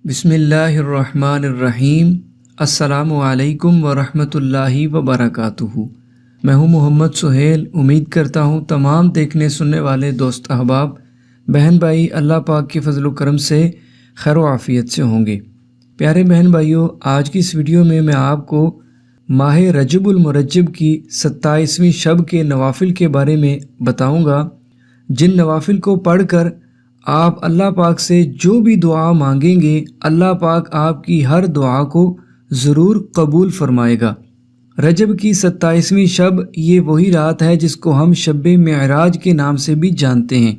بسم اللہ الرحمن الرحیم۔ السلام علیکم ورحمۃ اللہ وبرکاتہ۔ میں ہوں محمد سہیل۔ امید کرتا ہوں تمام دیکھنے سننے والے دوست احباب بہن بھائی اللہ پاک کے فضل و کرم سے خیر و عافیت سے ہوں گے۔ پیارے بہن بھائیوں، آج کی اس ویڈیو میں آپ کو ماہ رجب المرجب کی 27ویں شب کے نوافل کے بارے میں بتاؤں گا، جن نوافل کو پڑھ کر آپ اللہ پاک سے جو بھی دعا مانگیں گے اللہ پاک آپ کی ہر دعا کو ضرور قبول فرمائے گا۔ رجب کی 27ویں شب یہ وہی رات ہے جس کو ہم شب معراج کے نام سے بھی جانتے ہیں۔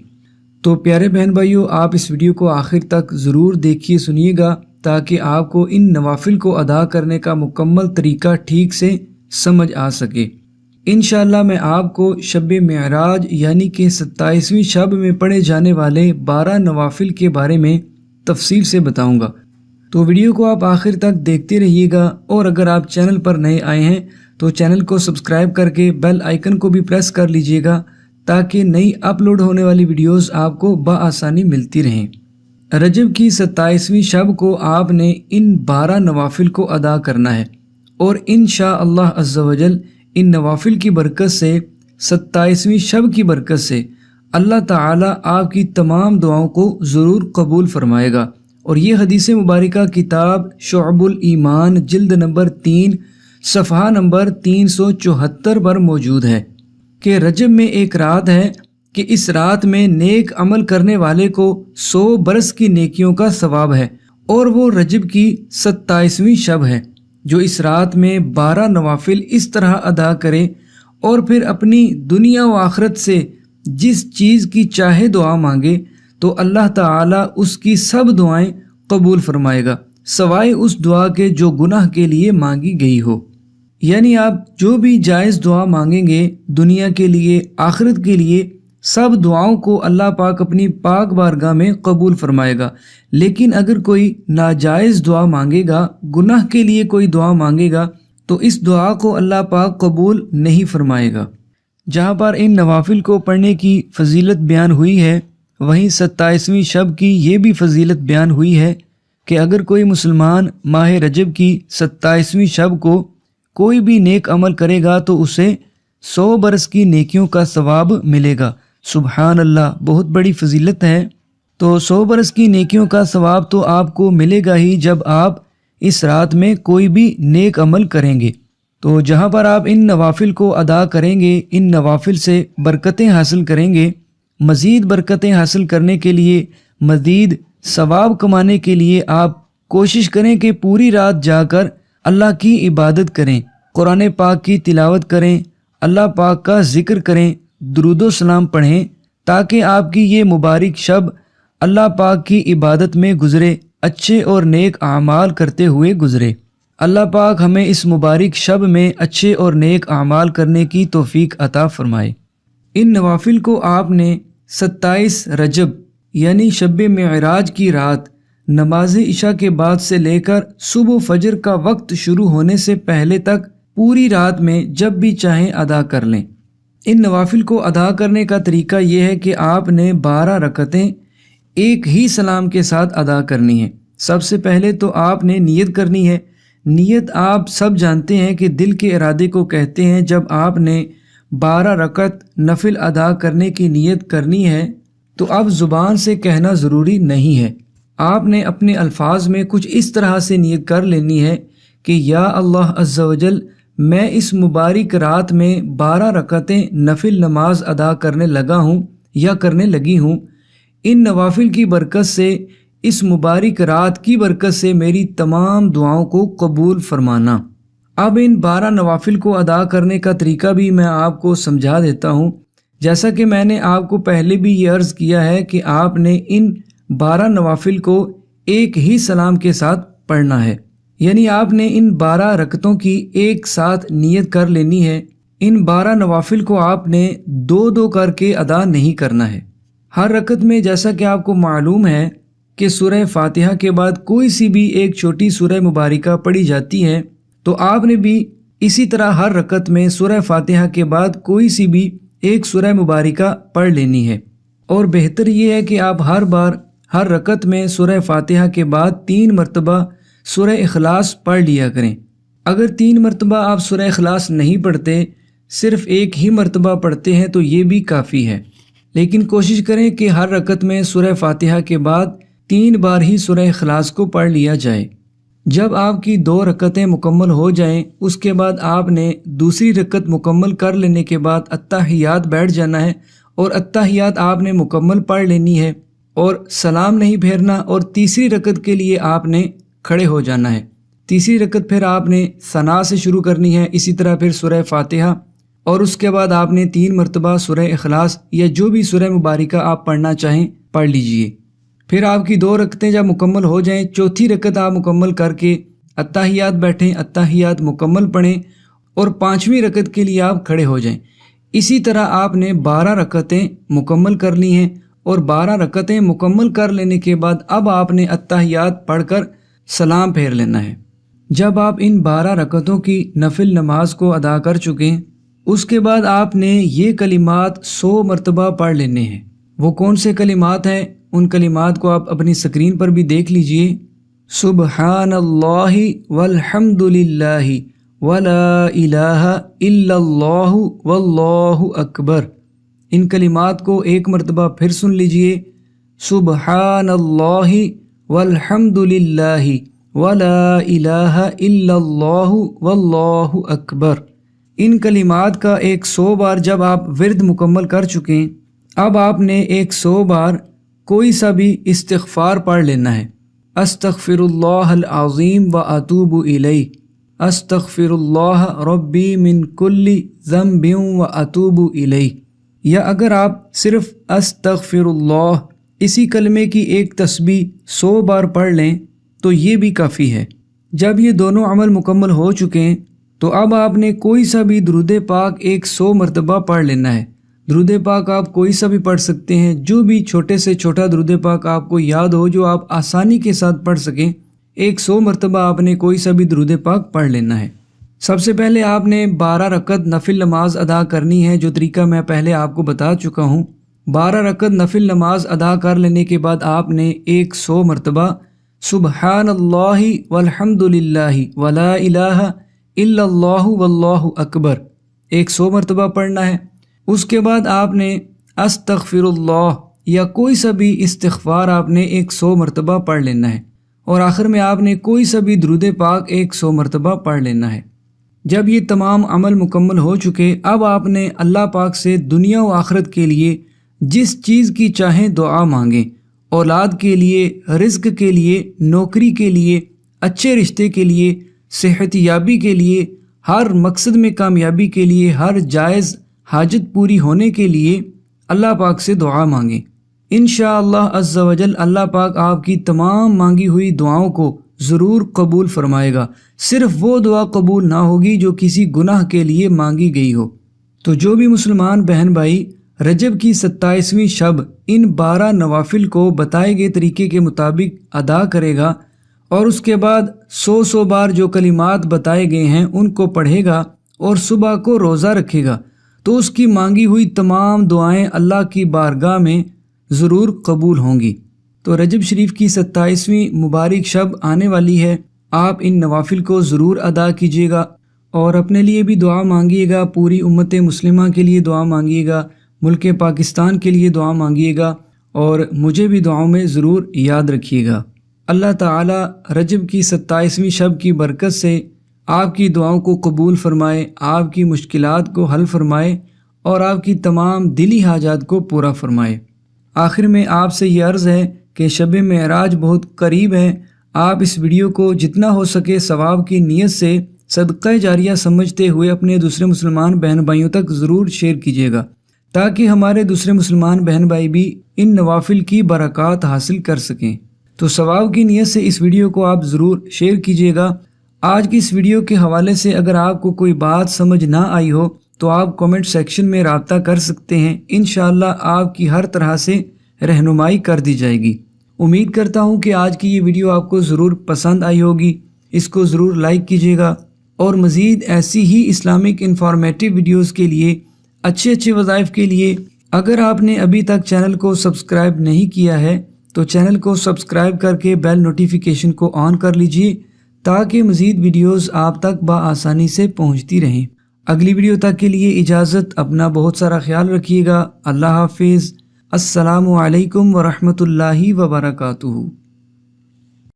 تو پیارے بہن بھائیوں، آپ اس ویڈیو کو آخر تک ضرور دیکھیے سنیے گا تاکہ آپ کو ان نوافل کو ادا کرنے کا مکمل طریقہ ٹھیک سے سمجھ آ سکے۔ انشاءاللہ میں آپ کو شب معراج یعنی کہ 27ویں شب میں پڑھے جانے والے 12 نوافل کے بارے میں تفصیل سے بتاؤں گا، تو ویڈیو کو آپ آخر تک دیکھتے رہیے گا۔ اور اگر آپ چینل پر نئے آئے ہیں تو چینل کو سبسکرائب کر کے بیل آئیکن کو بھی پریس کر لیجئے گا تاکہ نئی اپلوڈ ہونے والی ویڈیوز آپ کو بآسانی ملتی رہیں۔ رجب کی 27ویں شب کو آپ نے ان 12 نوافل کو ادا کرنا ہے، اور انشاءاللہ عز و جل ان نوافل کی برکت سے 27ویں شب کی برکت سے اللہ تعالیٰ آپ کی تمام دعاؤں کو ضرور قبول فرمائے گا۔ اور یہ حدیث مبارکہ کتاب شعب الایمان جلد نمبر 3 صفحہ نمبر 374 پر موجود ہے کہ رجب میں ایک رات ہے کہ اس رات میں نیک عمل کرنے والے کو 100 برس کی نیکیوں کا ثواب ہے، اور وہ رجب کی 27ویں شب ہے۔ جو اس رات میں 12 نوافل اس طرح ادا کرے اور پھر اپنی دنیا و آخرت سے جس چیز کی چاہے دعا مانگے تو اللہ تعالیٰ اس کی سب دعائیں قبول فرمائے گا، سوائے اس دعا کے جو گناہ کے لیے مانگی گئی ہو۔ یعنی آپ جو بھی جائز دعا مانگیں گے دنیا کے لیے آخرت کے لیے، سب دعاؤں کو اللہ پاک اپنی پاک بارگاہ میں قبول فرمائے گا۔ لیکن اگر کوئی ناجائز دعا مانگے گا، گناہ کے لیے کوئی دعا مانگے گا، تو اس دعا کو اللہ پاک قبول نہیں فرمائے گا۔ جہاں پر ان نوافل کو پڑھنے کی فضیلت بیان ہوئی ہے، وہیں 27ویں شب کی یہ بھی فضیلت بیان ہوئی ہے کہ اگر کوئی مسلمان ماہ رجب کی 27ویں شب کو کوئی بھی نیک عمل کرے گا تو اسے 100 برس کی نیکیوں کا ثواب ملے گا۔ سبحان اللہ، بہت بڑی فضیلت ہے۔ تو 100 برس کی نیکیوں کا ثواب تو آپ کو ملے گا ہی جب آپ اس رات میں کوئی بھی نیک عمل کریں گے۔ تو جہاں پر آپ ان نوافل کو ادا کریں گے، ان نوافل سے برکتیں حاصل کریں گے، مزید برکتیں حاصل کرنے کے لیے، مزید ثواب کمانے کے لیے آپ کوشش کریں کہ پوری رات جا کر اللہ کی عبادت کریں، قرآن پاک کی تلاوت کریں، اللہ پاک کا ذکر کریں، درود و سلام پڑھیں، تاکہ آپ کی یہ مبارک شب اللہ پاک کی عبادت میں گزرے، اچھے اور نیک اعمال کرتے ہوئے گزرے۔ اللہ پاک ہمیں اس مبارک شب میں اچھے اور نیک اعمال کرنے کی توفیق عطا فرمائے۔ ان نوافل کو آپ نے 27 رجب یعنی شب معراج کی رات نماز عشاء کے بعد سے لے کر صبح فجر کا وقت شروع ہونے سے پہلے تک پوری رات میں جب بھی چاہیں ادا کر لیں۔ ان نوافل کو ادا کرنے کا طریقہ یہ ہے کہ آپ نے 12 رکعتیں ایک ہی سلام کے ساتھ ادا کرنی ہے۔ سب سے پہلے تو آپ نے نیت کرنی ہے۔ نیت آپ سب جانتے ہیں کہ دل کے ارادے کو کہتے ہیں۔ جب آپ نے 12 رکعت نفل ادا کرنے کی نیت کرنی ہے تو اب زبان سے کہنا ضروری نہیں ہے، آپ نے اپنے الفاظ میں کچھ اس طرح سے نیت کر لینی ہے کہ یا اللہ عز و جل، میں اس مبارک رات میں 12 رکعتیں نفل نماز ادا کرنے لگا ہوں یا کرنے لگی ہوں۔ ان نوافل کی برکت سے، اس مبارک رات کی برکت سے میری تمام دعاؤں کو قبول فرمانا۔ اب ان 12 نوافل کو ادا کرنے کا طریقہ بھی میں آپ کو سمجھا دیتا ہوں۔ جیسا کہ میں نے آپ کو پہلے بھی یہ عرض کیا ہے کہ آپ نے ان 12 نوافل کو ایک ہی سلام کے ساتھ پڑھنا ہے، یعنی آپ نے ان 12 رکعتوں کی ایک ساتھ نیت کر لینی ہے۔ ان 12 نوافل کو آپ نے 2 کر کے ادا نہیں کرنا ہے۔ ہر رکعت میں جیسا کہ آپ کو معلوم ہے کہ سورہ فاتحہ کے بعد کوئی سی بھی ایک چھوٹی سورہ مبارکہ پڑھی جاتی ہے، تو آپ نے بھی اسی طرح ہر رکعت میں سورہ فاتحہ کے بعد کوئی سی بھی ایک سورہ مبارکہ پڑھ لینی ہے۔ اور بہتر یہ ہے کہ آپ ہر بار ہر رکعت میں سورہ فاتحہ کے بعد 3 مرتبہ سورہ اخلاص پڑھ لیا کریں۔ اگر 3 مرتبہ آپ سورہ اخلاص نہیں پڑھتے، صرف 1 ہی مرتبہ پڑھتے ہیں تو یہ بھی کافی ہے، لیکن کوشش کریں کہ ہر رکعت میں سورہ فاتحہ کے بعد 3 بار ہی سورہ اخلاص کو پڑھ لیا جائے۔ جب آپ کی 2 رکعتیں مکمل ہو جائیں، اس کے بعد آپ نے دوسری رکعت مکمل کر لینے کے بعد اتحیات بیٹھ جانا ہے، اور اتحیات آپ نے مکمل پڑھ لینی ہے اور سلام نہیں پھیرنا، اور تیسری رکعت کے لیے آپ نے کھڑے ہو جانا ہے۔ تیسری رکعت پھر آپ نے ثنا سے شروع کرنی ہے، اسی طرح پھر سورہ فاتحہ، اور اس کے بعد آپ نے 3 مرتبہ سورہ اخلاص یا جو بھی سورہ مبارکہ آپ پڑھنا چاہیں پڑھ لیجئے۔ پھر آپ کی 2 رکعتیں جب مکمل ہو جائیں، چوتھی رکعت آپ مکمل کر کے اتحیات بیٹھیں، اتحیات مکمل پڑھیں، اور 5ویں رکعت کے لیے آپ کھڑے ہو جائیں۔ اسی طرح آپ نے 12 رکعتیں مکمل کر لی ہیں، اور 12 رکعتیں مکمل کر لینے کے بعد اب آپ نے اتحیات پڑھ کر سلام پھیر لینا ہے۔ جب آپ ان 12 رکعتوں کی نفل نماز کو ادا کر چکیں، اس کے بعد آپ نے یہ کلمات 100 مرتبہ پڑھ لینے ہیں۔ وہ کون سے کلمات ہیں؟ ان کلمات کو آپ اپنی سکرین پر بھی دیکھ لیجئے۔ سبحان اللہ والحمد للہ ولا الہ الا اللہ واللہ اکبر۔ ان کلمات کو 1 مرتبہ پھر سن لیجئے۔ سبحان اللہ والحمد للہ ولا الہ الا اللہ واللہ اکبر۔ ان کلمات کا 100 بار جب آپ ورد مکمل کر چکیں، اب آپ نے 100 بار کوئی سا بھی استغفار پڑھ لینا ہے۔ استغفر اللہ العظیم و اتوب الیہ، استغفر اللہ ربی من کل ذنب و اتوب الیہ، یا اگر آپ صرف استغفر اللہ اسی کلمے کی ایک تسبیح 100 بار پڑھ لیں تو یہ بھی کافی ہے۔ جب یہ دونوں عمل مکمل ہو چکے تو اب آپ نے کوئی سا بھی درود پاک 100 مرتبہ پڑھ لینا ہے۔ درود پاک آپ کوئی سا بھی پڑھ سکتے ہیں، جو بھی چھوٹے سے چھوٹا درود پاک آپ کو یاد ہو، جو آپ آسانی کے ساتھ پڑھ سکیں، 100 مرتبہ آپ نے کوئی سا بھی درود پاک پڑھ لینا ہے۔ سب سے پہلے آپ نے 12 رکعت نفل نماز ادا کرنی ہے، جو طریقہ میں پہلے آپ کو بتا چکا ہوں۔ 12 رکعت نفل نماز ادا کر لینے کے بعد آپ نے 100 مرتبہ سبحان اللہ والحمد للہ ولا الہ الا اللہ واللہ اکبر 100 مرتبہ پڑھنا ہے۔ اس کے بعد آپ نے استغفر اللہ یا کوئی سا بھی استغفار آپ نے 100 مرتبہ پڑھ لینا ہے، اور آخر میں آپ نے کوئی سا بھی درود پاک 100 مرتبہ پڑھ لینا ہے۔ جب یہ تمام عمل مکمل ہو چکے، اب آپ نے اللہ پاک سے دنیا و آخرت کے لیے جس چیز کی چاہیں دعا مانگیں، اولاد کے لیے، رزق کے لیے، نوکری کے لیے، اچھے رشتے کے لیے، صحت یابی کے لیے، ہر مقصد میں کامیابی کے لیے، ہر جائز حاجت پوری ہونے کے لیے اللہ پاک سے دعا مانگیں۔ انشاءاللہ عز و جل اللہ پاک آپ کی تمام مانگی ہوئی دعاؤں کو ضرور قبول فرمائے گا۔ صرف وہ دعا قبول نہ ہوگی جو کسی گناہ کے لیے مانگی گئی ہو۔ تو جو بھی مسلمان بہن بھائی رجب کی 27ویں شب ان 12 نوافل کو بتائے گئے طریقے کے مطابق ادا کرے گا، اور اس کے بعد 100 بار جو کلمات بتائے گئے ہیں ان کو پڑھے گا، اور صبح کو روزہ رکھے گا، تو اس کی مانگی ہوئی تمام دعائیں اللہ کی بارگاہ میں ضرور قبول ہوں گی۔ تو رجب شریف کی 27ویں مبارک شب آنے والی ہے، آپ ان نوافل کو ضرور ادا کیجیے گا، اور اپنے لیے بھی دعا مانگیے گا، پوری امت مسلمہ کے لیے دعا مانگیے گا، ملک پاکستان کے لیے دعا مانگیے گا، اور مجھے بھی دعاؤں میں ضرور یاد رکھیے گا۔ اللہ تعالی رجب کی 27ویں شب کی برکت سے آپ کی دعاؤں کو قبول فرمائے، آپ کی مشکلات کو حل فرمائے، اور آپ کی تمام دلی حاجات کو پورا فرمائے۔ آخر میں آپ سے یہ عرض ہے کہ شب معراج بہت قریب ہے، آپ اس ویڈیو کو جتنا ہو سکے ثواب کی نیت سے صدقہ جاریہ سمجھتے ہوئے اپنے دوسرے مسلمان بہن بھائیوں تک ضرور شیئر کیجیے گا، تاکہ ہمارے دوسرے مسلمان بہن بھائی بھی ان نوافل کی برکات حاصل کر سکیں۔ تو ثواب کی نیت سے اس ویڈیو کو آپ ضرور شیئر کیجیے گا۔ آج کی اس ویڈیو کے حوالے سے اگر آپ کو کوئی بات سمجھ نہ آئی ہو تو آپ کومنٹ سیکشن میں رابطہ کر سکتے ہیں، انشاءاللہ آپ کی ہر طرح سے رہنمائی کر دی جائے گی۔ امید کرتا ہوں کہ آج کی یہ ویڈیو آپ کو ضرور پسند آئی ہوگی، اس کو ضرور لائک کیجیے گا، اور مزید ایسی ہی اسلامک انفارمیٹیو ویڈیوز کے لیے، اچھے وظائف کے لیے اگر آپ نے ابھی تک چینل کو سبسکرائب نہیں کیا ہے تو چینل کو سبسکرائب کر کے بیل نوٹیفیکیشن کو آن کر لیجئے تاکہ مزید ویڈیوز آپ تک بآسانی سے پہنچتی رہیں۔ اگلی ویڈیو تک کے لیے اجازت، اپنا بہت سارا خیال رکھیے گا۔ اللہ حافظ۔ السلام علیکم ورحمۃ اللہ وبرکاتہ۔